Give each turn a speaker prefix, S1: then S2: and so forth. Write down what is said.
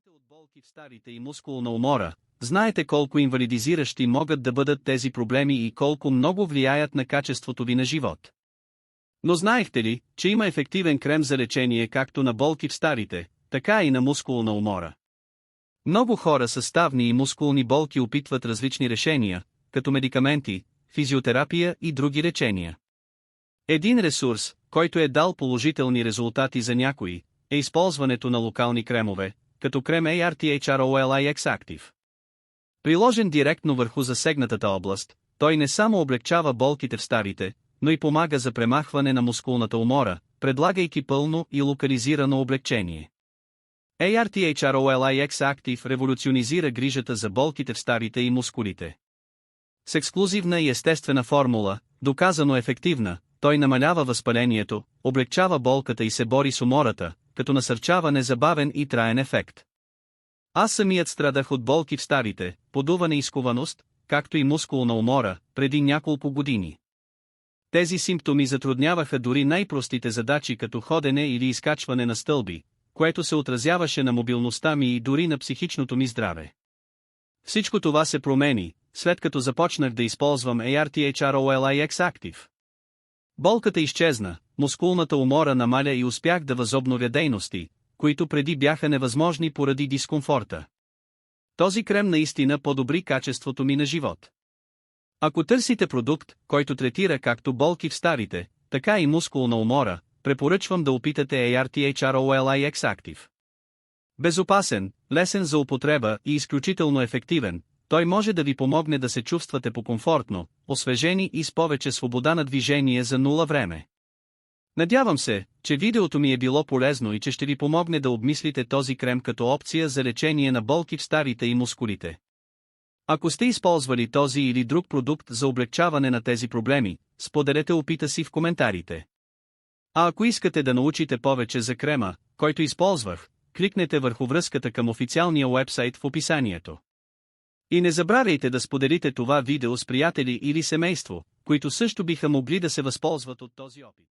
S1: Страдате от болки в старите и мускулна умора, знаете колко инвалидизиращи могат да бъдат тези проблеми и колко много влияят на качеството ви на живот. Но знаехте ли, че има ефективен крем за лечение както на болки в старите, така и на мускулна умора? Много хора с ставни и мускулни болки опитват различни решения, като медикаменти, физиотерапия и други лечения. Един ресурс, който е дал положителни резултати за някои, е използването на локални кремове, като крем ARTHROLIX Active. Приложен директно върху засегнатата област, той не само облегчава болките в старите, но и помага за премахване на мускулната умора, предлагайки пълно и локализирано облегчение. ARTHROLIX Active революционизира грижата за болките в старите и мускулите. С ексклузивна и естествена формула, доказано ефективна, той намалява възпалението, облегчава болката и се бори с умората, като насърчава незабавен и траен ефект. Аз самият страдах от болки в старите, подуване и скованост, както и мускулна умора, преди няколко години. Тези симптоми затрудняваха дори най-простите задачи като ходене или изкачване на стълби, което се отразяваше на мобилността ми и дори на психичното ми здраве. Всичко това се промени, след като започнах да използвам ARTHROLIX Active. Болката изчезна, мускулната умора намаля и успях да възобновя дейности, които преди бяха невъзможни поради дискомфорта. Този крем наистина подобри качеството ми на живот. Ако търсите продукт, който третира както болки в старите, така и мускулна умора, препоръчвам да опитате ARTHROLIX Active. Безопасен, лесен за употреба и изключително ефективен, той може да ви помогне да се чувствате по-комфортно, освежени и с повече свобода на движение за нула време. Надявам се, че видеото ми е било полезно и че ще ви помогне да обмислите този крем като опция за лечение на болки в старите и мускулите. Ако сте използвали този или друг продукт за облегчаване на тези проблеми, споделете опита си в коментарите. А ако искате да научите повече за крема, който използвах, кликнете върху връзката към официалния уебсайт в описанието. И не забравяйте да споделите това видео с приятели или семейство, които също биха могли да се възползват от този опит.